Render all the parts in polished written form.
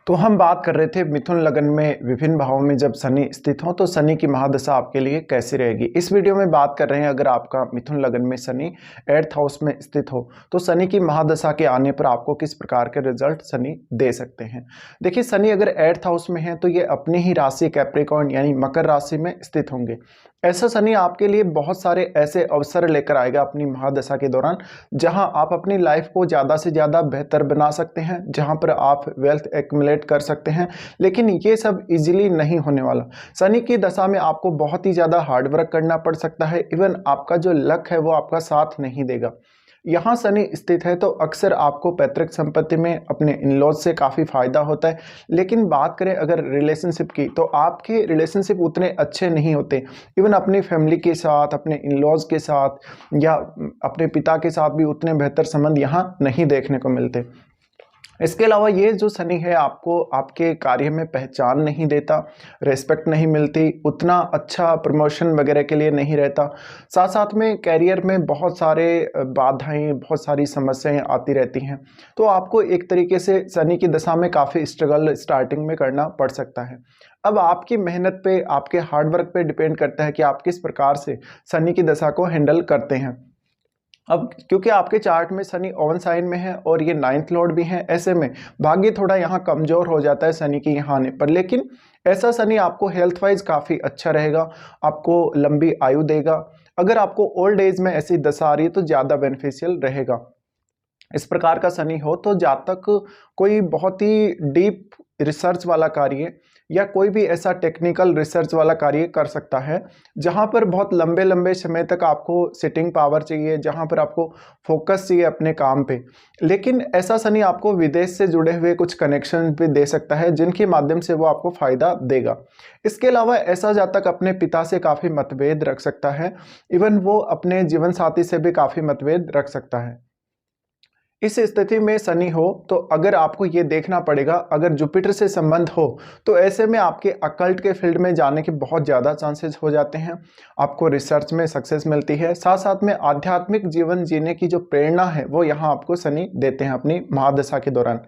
तो हम बात कर रहे थे मिथुन लग्न में विभिन्न भावों में जब शनि स्थित हो तो शनि की महादशा आपके लिए कैसी रहेगी। इस वीडियो में बात कर रहे हैं अगर आपका मिथुन लग्न में शनि 8th हाउस में स्थित हो तो शनि की महादशा के आने पर आपको किस प्रकार के रिजल्ट शनि दे सकते हैं। देखिए, शनि अगर 8th हाउस में है तो ये अपनी ही राशि कैप्रिकॉर्न यानी मकर राशि में स्थित होंगे। ऐसा शनि आपके लिए बहुत सारे ऐसे अवसर लेकर आएगा अपनी महादशा के दौरान, जहां आप अपनी लाइफ को ज़्यादा से ज़्यादा बेहतर बना सकते हैं, जहां पर आप वेल्थ एक्युमुलेट कर सकते हैं। लेकिन ये सब इजीली नहीं होने वाला। शनि की दशा में आपको बहुत ही ज़्यादा हार्ड वर्क करना पड़ सकता है। इवन आपका जो लक है वो आपका साथ नहीं देगा। यहाँ शनि स्थित है तो अक्सर आपको पैतृक संपत्ति में अपने इन-लॉज से काफ़ी फायदा होता है। लेकिन बात करें अगर रिलेशनशिप की, तो आपके रिलेशनशिप उतने अच्छे नहीं होते। इवन अपनी फैमिली के साथ, अपने इन-लॉज के साथ या अपने पिता के साथ भी उतने बेहतर संबंध यहाँ नहीं देखने को मिलते। इसके अलावा ये जो शनि है आपको आपके कार्य में पहचान नहीं देता, रिस्पेक्ट नहीं मिलती, उतना अच्छा प्रमोशन वगैरह के लिए नहीं रहता। साथ साथ में करियर में बहुत सारे बाधाएं, बहुत सारी समस्याएं आती रहती हैं। तो आपको एक तरीके से शनि की दशा में काफ़ी स्ट्रगल स्टार्टिंग में करना पड़ सकता है। अब आपकी मेहनत पे, आपके हार्डवर्क पे डिपेंड करता है कि आप किस प्रकार से शनि की दशा को हैंडल करते हैं। अब क्योंकि आपके चार्ट में शनि ओवन साइन में है और ये 9th लॉर्ड भी है, ऐसे में भाग्य थोड़ा यहाँ कमजोर हो जाता है शनि के यहाँ आने पर। लेकिन ऐसा शनि आपको हेल्थ वाइज काफ़ी अच्छा रहेगा, आपको लंबी आयु देगा। अगर आपको ओल्ड एज में ऐसी दशा आ रही है तो ज़्यादा बेनिफिशियल रहेगा। इस प्रकार का शनि हो तो जातक कोई बहुत ही डीप रिसर्च वाला कार्य या कोई भी ऐसा टेक्निकल रिसर्च वाला कार्य कर सकता है, जहां पर बहुत लंबे लंबे समय तक आपको सिटिंग पावर चाहिए, जहां पर आपको फोकस चाहिए अपने काम पे। लेकिन ऐसा शनि आपको विदेश से जुड़े हुए कुछ कनेक्शन भी दे सकता है, जिनके माध्यम से वो आपको फायदा देगा। इसके अलावा ऐसा जातक अपने पिता से काफ़ी मतभेद रख सकता है। इवन वो अपने जीवन साथी से भी काफ़ी मतभेद रख सकता है। इस स्थिति में शनि हो तो अगर आपको ये देखना पड़ेगा, अगर जुपिटर से संबंध हो तो ऐसे में आपके अकल्ट के फील्ड में जाने के बहुत ज़्यादा चांसेस हो जाते हैं। आपको रिसर्च में सक्सेस मिलती है। साथ साथ में आध्यात्मिक जीवन जीने की जो प्रेरणा है वो यहाँ आपको शनि देते हैं अपनी महादशा के दौरान।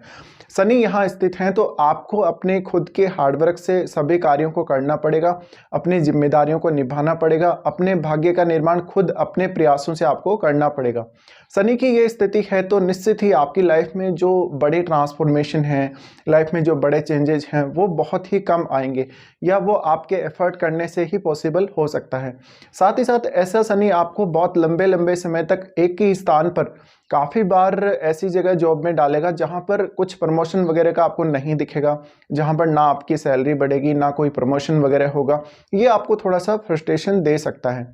शनि यहाँ स्थित हैं तो आपको अपने खुद के हार्डवर्क से सभी कार्यों को करना पड़ेगा, अपनी जिम्मेदारियों को निभाना पड़ेगा, अपने भाग्य का निर्माण खुद अपने प्रयासों से आपको करना पड़ेगा। शनि की ये स्थिति है तो निश्चित ही आपकी लाइफ में जो बड़े ट्रांसफॉर्मेशन हैं, लाइफ में जो बड़े चेंजेज हैं वो बहुत ही कम आएंगे या वो आपके एफर्ट करने से ही पॉसिबल हो सकता है। साथ ही साथ ऐसा शनि आपको बहुत लंबे लंबे समय तक एक ही स्थान पर काफ़ी बार ऐसी जगह जॉब में डालेगा जहां पर कुछ प्रमोशन वगैरह का आपको नहीं दिखेगा, जहां पर ना आपकी सैलरी बढ़ेगी ना कोई प्रमोशन वगैरह होगा। ये आपको थोड़ा सा फ्रस्ट्रेशन दे सकता है।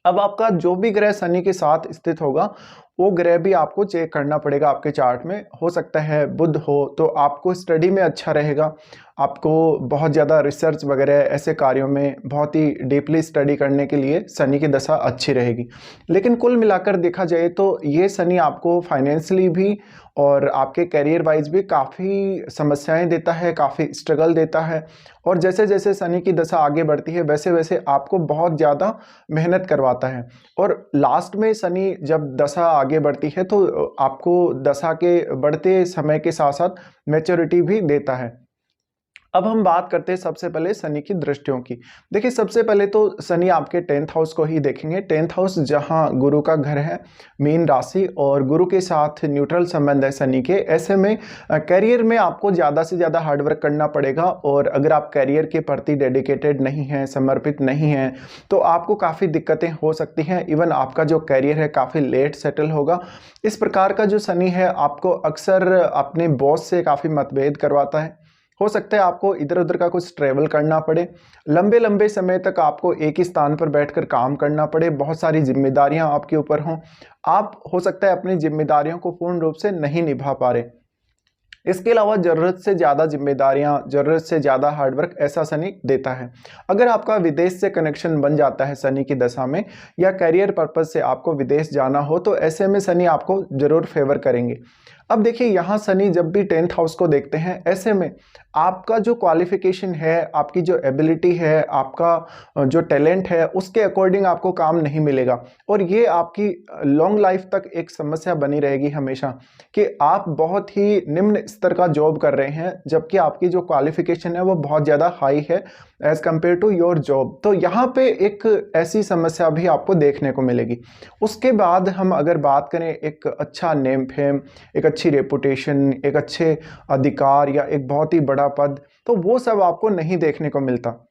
अब आपका जो भी ग्रह शनि के साथ स्थित होगा वो ग्रह भी आपको चेक करना पड़ेगा आपके चार्ट में। हो सकता है बुध हो तो आपको स्टडी में अच्छा रहेगा, आपको बहुत ज़्यादा रिसर्च वगैरह ऐसे कार्यों में बहुत ही डीपली स्टडी करने के लिए शनि की दशा अच्छी रहेगी। लेकिन कुल मिलाकर देखा जाए तो ये शनि आपको फाइनेंशियली भी और आपके करियर वाइज भी काफ़ी समस्याएं देता है, काफ़ी स्ट्रगल देता है। और जैसे जैसे शनि की दशा आगे बढ़ती है वैसे वैसे आपको बहुत ज़्यादा मेहनत करवाता है। और लास्ट में शनि जब दशा आगे बढ़ती है तो आपको दशा के बढ़ते समय के साथ साथ मैच्योरिटी भी देता है। अब हम बात करते हैं सबसे पहले शनि की दृष्टियों की। देखिए, सबसे पहले तो शनि आपके 10th हाउस को ही देखेंगे। 10th हाउस जहां गुरु का घर है, मीन राशि, और गुरु के साथ न्यूट्रल संबंध है शनि के। ऐसे में करियर में आपको ज़्यादा से ज़्यादा हार्डवर्क करना पड़ेगा। और अगर आप करियर के प्रति डेडिकेटेड नहीं हैं, समर्पित नहीं हैं, तो आपको काफ़ी दिक्कतें हो सकती हैं। इवन आपका जो करियर है काफ़ी लेट सेटल होगा। इस प्रकार का जो शनि है आपको अक्सर अपने बॉस से काफ़ी मतभेद करवाता है। हो सकता है आपको इधर उधर का कुछ ट्रैवल करना पड़े, लंबे लंबे समय तक आपको एक ही स्थान पर बैठकर काम करना पड़े, बहुत सारी जिम्मेदारियां आपके ऊपर हों। आप हो सकता है अपनी जिम्मेदारियों को पूर्ण रूप से नहीं निभा पा रहे। इसके अलावा ज़रूरत से ज़्यादा जिम्मेदारियां, ज़रूरत से ज़्यादा हार्डवर्क ऐसा शनि देता है। अगर आपका विदेश से कनेक्शन बन जाता है शनि की दशा में, या करियर पर्पज से आपको विदेश जाना हो, तो ऐसे में शनि आपको ज़रूर फेवर करेंगे। अब देखिए यहाँ शनि जब भी 10th हाउस को देखते हैं, ऐसे में आपका जो क्वालिफिकेशन है, आपकी जो एबिलिटी है, आपका जो टैलेंट है, उसके अकॉर्डिंग आपको काम नहीं मिलेगा और ये आपकी लॉन्ग लाइफ तक एक समस्या बनी रहेगी हमेशा कि आप बहुत ही निम्न स्तर का जॉब कर रहे हैं जबकि आपकी जो क्वालिफिकेशन है वो बहुत ज़्यादा हाई है as compare to your job. तो यहाँ पे एक ऐसी समस्या भी आपको देखने को मिलेगी। उसके बाद हम अगर बात करें एक अच्छा नेम फेम, एक अच्छी रेपुटेशन, एक अच्छे अधिकार या एक बहुत ही बड़ा पद, तो वो सब आपको नहीं देखने को मिलता।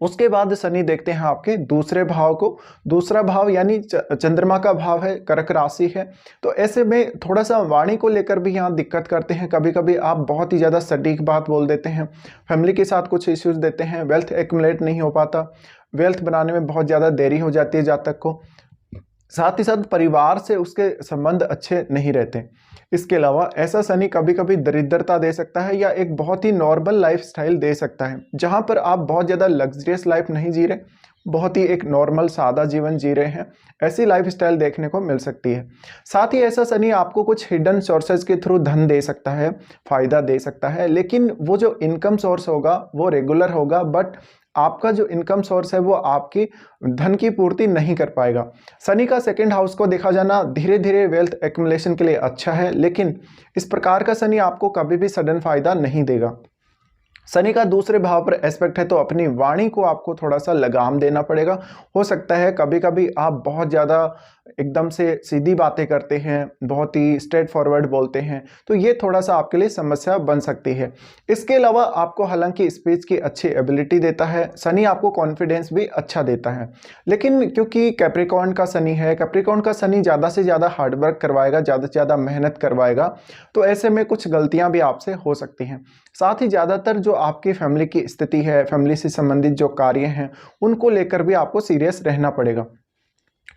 उसके बाद शनि देखते हैं आपके दूसरे भाव को। दूसरा भाव यानी चंद्रमा का भाव है, कर्क राशि है। तो ऐसे में थोड़ा सा वाणी को लेकर भी यहाँ दिक्कत करते हैं। कभी कभी आप बहुत ही ज़्यादा सटीक बात बोल देते हैं, फैमिली के साथ कुछ इश्यूज देते हैं, वेल्थ एक्युमुलेट नहीं हो पाता, वेल्थ बनाने में बहुत ज़्यादा देरी हो जाती है जातक को। साथ ही साथ परिवार से उसके संबंध अच्छे नहीं रहते। इसके अलावा ऐसा शनि कभी कभी दरिद्रता दे सकता है या एक बहुत ही नॉर्मल लाइफस्टाइल दे सकता है जहां पर आप बहुत ज़्यादा लग्जरियस लाइफ नहीं जी रहे, बहुत ही एक नॉर्मल सादा जीवन जी रहे हैं, ऐसी लाइफस्टाइल देखने को मिल सकती है। साथ ही ऐसा शनि आपको कुछ हिडन सोर्सेज के थ्रू धन दे सकता है, फायदा दे सकता है, लेकिन वो जो इनकम सोर्स होगा वो रेगुलर होगा, बट आपका जो इनकम सोर्स है वो आपकी धन की पूर्ति नहीं कर पाएगा। शनि का सेकंड हाउस को देखा जाना धीरे धीरे वेल्थ एक्युमुलेशन के लिए अच्छा है, लेकिन इस प्रकार का शनि आपको कभी भी सडन फायदा नहीं देगा। शनि का दूसरे भाव पर एस्पेक्ट है तो अपनी वाणी को आपको थोड़ा सा लगाम देना पड़ेगा। हो सकता है कभी कभी आप बहुत ज़्यादा एकदम से सीधी बातें करते हैं, बहुत ही स्ट्रेट फॉरवर्ड बोलते हैं, तो ये थोड़ा सा आपके लिए समस्या बन सकती है। इसके अलावा आपको हालांकि स्पीच की अच्छी एबिलिटी देता है, शनि आपको कॉन्फिडेंस भी अच्छा देता है, लेकिन क्योंकि कैप्रिकॉर्न का शनि है, कैप्रिकॉर्न का शनि ज़्यादा से ज़्यादा हार्डवर्क करवाएगा, ज़्यादा से ज़्यादा मेहनत करवाएगा, तो ऐसे में कुछ गलतियाँ भी आपसे हो सकती हैं। साथ ही ज़्यादातर जो आपकी फैमिली की स्थिति है, फैमिली से संबंधित जो कार्य हैं, उनको लेकर भी आपको सीरियस रहना पड़ेगा।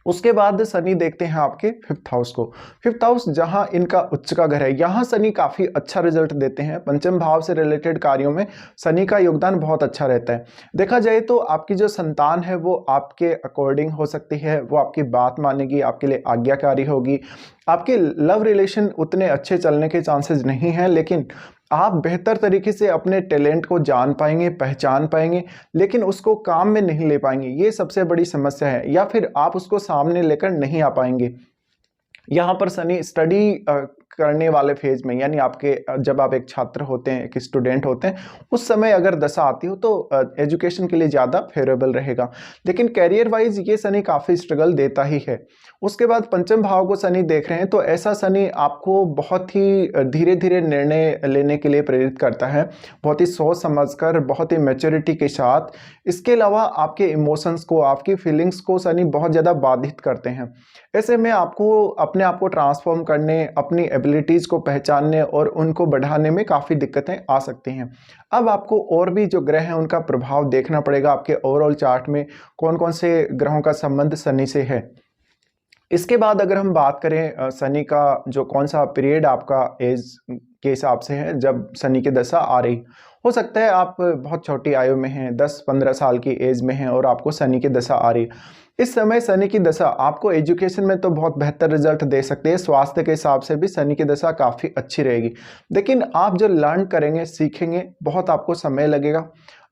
उसके बाद शनि देखते हैं आपके फिफ्थ हाउस को। फिफ्थ हाउस जहां इनका उच्च का घर है, यहां शनि काफी अच्छा रिजल्ट देते हैं। पंचम भाव से रिलेटेड कार्यों में शनि का योगदान बहुत अच्छा रहता है। देखा जाए तो आपकी जो संतान है वो आपके अकॉर्डिंग हो सकती है, वो आपकी बात मानेगी, आपके लिए आज्ञाकारी होगी। आपके लव रिलेशन उतने अच्छे चलने के चांसेस नहीं हैं, लेकिन आप बेहतर तरीके से अपने टैलेंट को जान पाएंगे, पहचान पाएंगे, लेकिन उसको काम में नहीं ले पाएंगे, ये सबसे बड़ी समस्या है। या फिर आप उसको सामने लेकर नहीं आ पाएंगे। यहाँ पर शनि स्टडी करने वाले फेज में, यानी आपके जब आप एक छात्र होते हैं, एक स्टूडेंट होते हैं, उस समय अगर दशा आती हो तो एजुकेशन के लिए ज़्यादा फेवरेबल रहेगा, लेकिन कैरियर वाइज ये शनि काफ़ी स्ट्रगल देता ही है। उसके बाद पंचम भाव को शनि देख रहे हैं तो ऐसा शनि आपको बहुत ही धीरे धीरे निर्णय लेने के लिए प्रेरित करता है, बहुत ही सोच समझकर, बहुत ही मैच्योरिटी के साथ। इसके अलावा आपके इमोशंस को, आपकी फीलिंग्स को शनि बहुत ज़्यादा बाधित करते हैं। ऐसे में आपको अपने आप को ट्रांसफॉर्म करने, अपनी एबिलिटीज़ को पहचानने और उनको बढ़ाने में काफ़ी दिक्कतें आ सकती हैं। अब आपको और भी जो ग्रह हैं उनका प्रभाव देखना पड़ेगा आपके ओवरऑल चार्ट में, कौन कौन से ग्रहों का संबंध शनि से है। इसके बाद अगर हम बात करें शनि का जो कौन सा पीरियड आपका एज के हिसाब से है जब शनि की दशा आ रही, हो सकता है आप बहुत छोटी आयु में हैं, 10-15 साल की एज में हैं और आपको शनि की दशा आ रही। इस समय शनि की दशा आपको एजुकेशन में तो बहुत बेहतर रिजल्ट दे सकती है, स्वास्थ्य के हिसाब से भी शनि की दशा काफ़ी अच्छी रहेगी, लेकिन आप जो लर्न करेंगे, सीखेंगे, बहुत आपको समय लगेगा।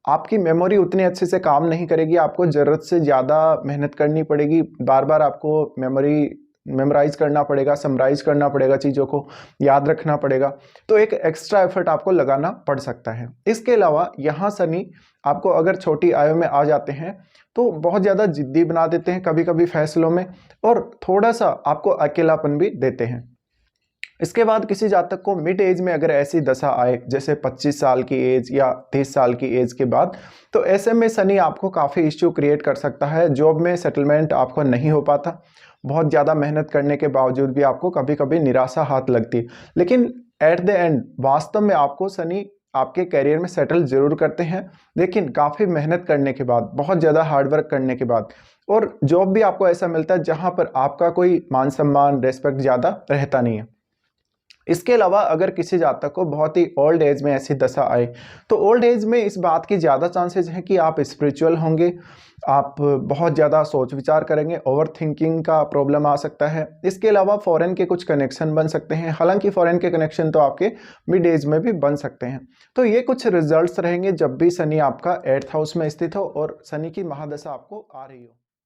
आपकी मेमोरी उतनी अच्छे से काम नहीं करेगी, आपको ज़रूरत से ज़्यादा मेहनत करनी पड़ेगी, बार बार आपको मेमोराइज करना पड़ेगा, समराइज करना पड़ेगा, चीज़ों को याद रखना पड़ेगा, तो एक एक्स्ट्रा एफर्ट आपको लगाना पड़ सकता है। इसके अलावा यहाँ शनि आपको अगर छोटी आयु में आ जाते हैं तो बहुत ज़्यादा जिद्दी बना देते हैं कभी कभी फैसलों में, और थोड़ा सा आपको अकेलापन भी देते हैं। इसके बाद किसी जातक को मिड एज में अगर ऐसी दशा आए, जैसे 25 साल की एज या 30 साल की एज के बाद, तो ऐसे में शनि आपको काफ़ी इश्यू क्रिएट कर सकता है। जॉब में सेटलमेंट आपको नहीं हो पाता, बहुत ज़्यादा मेहनत करने के बावजूद भी आपको कभी कभी निराशा हाथ लगती, लेकिन एट द एंड वास्तव में आपको शनि आपके करियर में सेटल जरूर करते हैं, लेकिन काफ़ी मेहनत करने के बाद, बहुत ज़्यादा हार्डवर्क करने के बाद। और जॉब भी आपको ऐसा मिलता है जहाँ पर आपका कोई मान सम्मान, रेस्पेक्ट ज़्यादा रहता नहीं है। इसके अलावा अगर किसी जातक को बहुत ही ओल्ड एज में ऐसी दशा आए, तो ओल्ड एज में इस बात की ज़्यादा चांसेस हैं कि आप स्पिरिचुअल होंगे, आप बहुत ज़्यादा सोच विचार करेंगे, ओवर थिंकिंग का प्रॉब्लम आ सकता है। इसके अलावा फॉरेन के कुछ कनेक्शन बन सकते हैं, हालांकि फॉरेन के कनेक्शन तो आपके मिड एज में भी बन सकते हैं। तो ये कुछ रिजल्ट्स रहेंगे जब भी शनि आपका 8th हाउस में स्थित हो और शनि की महादशा आपको आ रही हो।